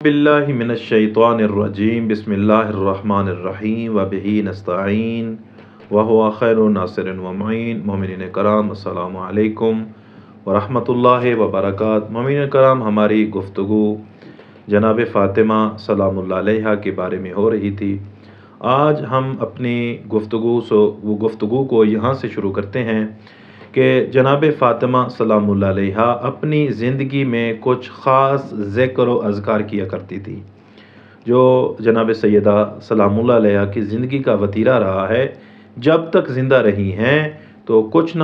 बिल्लाहि मिनश्शैतानिर्रजीम बिस्मिल्लाहिर्रहमानिर्रहीम व बिही नस्तईन व हुवा खैरुन नासिरिन व मुईन। मोमिनीन कराम अस्सलामु अलैकुम व रहमतुल्लाहि व बरकातहू। मोमिनीन कराम, हमारी गुफ्तगू जनाब फ़ातिमा सलामुल्लाह अलैहा के बारे में हो रही थी। आज हम अपनी गुफ्तगू को यहाँ से शुरू करते हैं कि जनाब फ़ातिमा सलामुल्लाह अलैहा अपनी ज़िंदगी में कुछ ख़ास ज़िक्र व अज़कार किया करती थी, जो जनाब सैयदा सलामुल्लाह अलैहा की ज़िंदगी का वतीरा रहा है। जब तक ज़िंदा रही हैं तो कुछ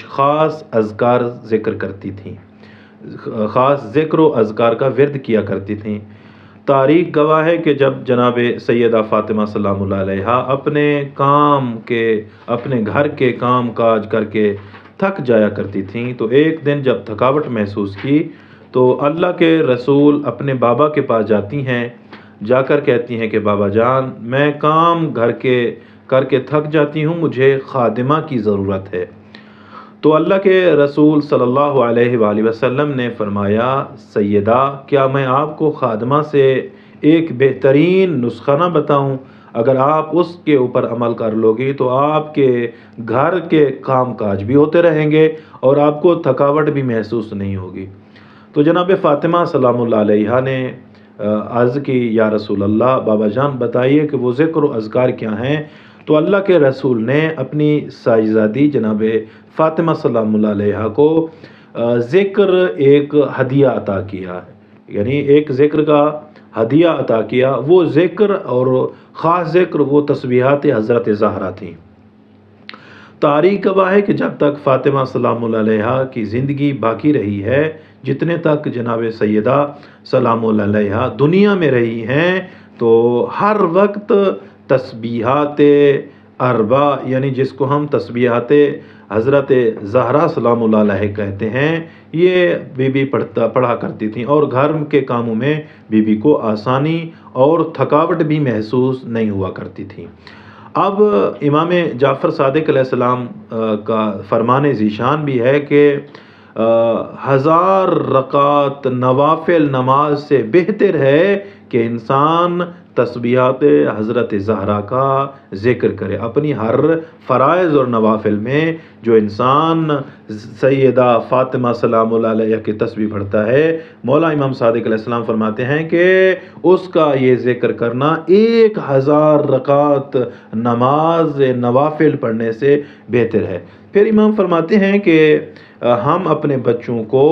ख़ास अज़कार ज़िक्र करती थीं, ख़ास ज़िक्र व अज़कार का विर्द किया करती थीं। तारीख़ गवाह है कि जब जनाब सैयदा फ़ातिमा सलामुल्लाह अलैहा अपने घर के काम काज करके थक जाया करती थीं, तो एक दिन जब थकावट महसूस की तो अल्लाह के रसूल अपने बाबा के पास जाती हैं। जाकर कहती हैं कि बाबा जान, मैं काम घर के करके थक जाती हूँ, मुझे खादिमा की ज़रूरत है। तो अल्लाह के रसूल सल्लल्लाहु अलैहि वसल्लम ने फरमाया, सैयदा, क्या मैं आपको खादिमा से एक बेहतरीन नुस्खा ना बताऊं? अगर आप उसके ऊपर अमल कर लोगी तो आपके घर के काम काज भी होते रहेंगे और आपको थकावट भी महसूस नहीं होगी। तो जनाब फ़ातिमा सलामुल्लाह अलैहा ने अर्ज़ की, या रसूल अल्लाह, बाबा जान बताइए कि वो ज़िक्र व अज़कार क्या हैं। तो अल्लाह के रसूल ने अपनी साहिबजादी जनाब फ़ातिमा सलामुल्लाह अलैहा को ज़िक्र एक हदिया अता किया है, यानी एक ज़िक्र का हदिया अता किया। वो ज़िक्र और ख़ास ज़िक्र वो तस्बीहात हज़रत ज़हरा थी। तारीख़ गवाह है कि जब तक फ़ातिमा सलामुल्लाह अलैहा की ज़िंदगी बाकी रही है, जितने तक जनाब सैयदा सलामुल्लाह अलैहा दुनिया में रही हैं, तो हर वक्त तस्बीहात अरबा, यानी जिसको हम तस्बीहात हज़रत ज़हरा सलामुल्लाह अलैहा कहते हैं, ये बीबी पढ़ा करती थी और घर के कामों में बीबी को आसानी और थकावट भी महसूस नहीं हुआ करती थी। अब इमाम जाफ़र सादिक़ अलैहिस्सलाम का फरमान ज़ीशान भी है कि 1000 रकात नवाफिल नमाज से बेहतर है कि इंसान तस्बीहात हज़रत ज़हरा का ज़िक्र करे। अपनी हर फ़राइज़ और नवाफिल में जो इंसान सैयदा फ़ातिमा सलामुल्लाह अलैहा की तस्बीह पढ़ता है, मौला इमाम सादिक़ अलैहिस्सलाम फरमाते हैं कि उसका ये ज़िक्र करना 1000 रकात नमाज नवाफिल पढ़ने से बेहतर है। फिर इमाम फरमाते हैं कि हम अपने बच्चों को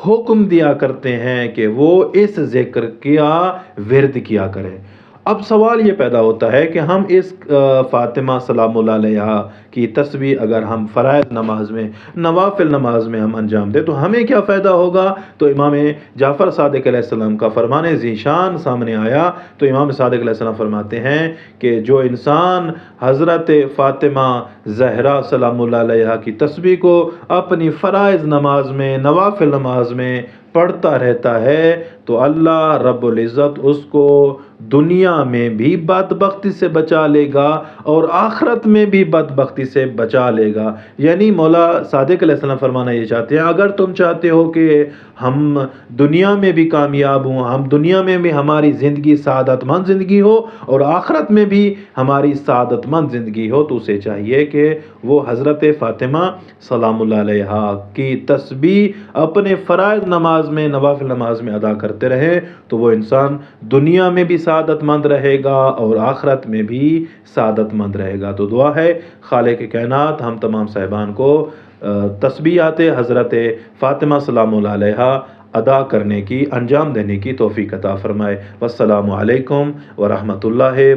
हुक्म दिया करते हैं कि वो इस ज़िक्र का विर्द किया करें। अब सवाल ये पैदा होता है कि हम इस फ़ातिमा सलामुल्लाह अलैहा की तस्बीह अगर हम फ़राइज़ नमाज में, नवाफिल नमाज में हम अंजाम दें तो हमें क्या फ़ायदा होगा? तो इमाम जाफ़र सादिक़ अलैहिस्सलाम का फरमान ज़ीशान सामने आया। तो इमाम सादिक़ अलैहिस्सलाम फरमाते हैं कि जो इंसान हज़रत फ़ातिमा ज़हरा सलामुल्लाह अलैहा की तस्बीह को अपनी फ़राइज़ नमाज में, नवाफिल नमाज में पढ़ता रहता है, तो अल्लाह रब्बुल इज़्ज़त उसको दुनिया में भी बदबख्ती से बचा लेगा और आखिरत में भी बदबख्ती से बचा लेगा। यानी मौला सादिक़ अलैहिस्सलाम फरमाना ये चाहते हैं, अगर तुम चाहते हो कि हम दुनिया में भी कामयाब हों, हम दुनिया में भी हमारी ज़िंदगी सादतमंद ज़िंदगी हो और आखिरत में भी हमारी सादतमंद ज़िंदगी हो, तो उसे चाहिए कि वो हज़रत फ़ातिमा सलामुल्लाह अलैहा की तस्बीह अपने फ़राइज़ नमाज में, नवाफिल नमाज में अदा करते रहे, तो वो इंसान दुनिया में भी सादतमंद रहेगा और आखिरत में भी सादतमंद रहेगा। तो दुआ है खालिक़ कायनात हम तमाम साहिबान को तस्बीहात हज़रत फ़ातिमा सलामुल्लाह अलैहा अदा करने की, अंजाम देने की तौफ़ीक़ अता फ़रमाए। वस्सलामु अलैकुम व रहमतुल्लाहि।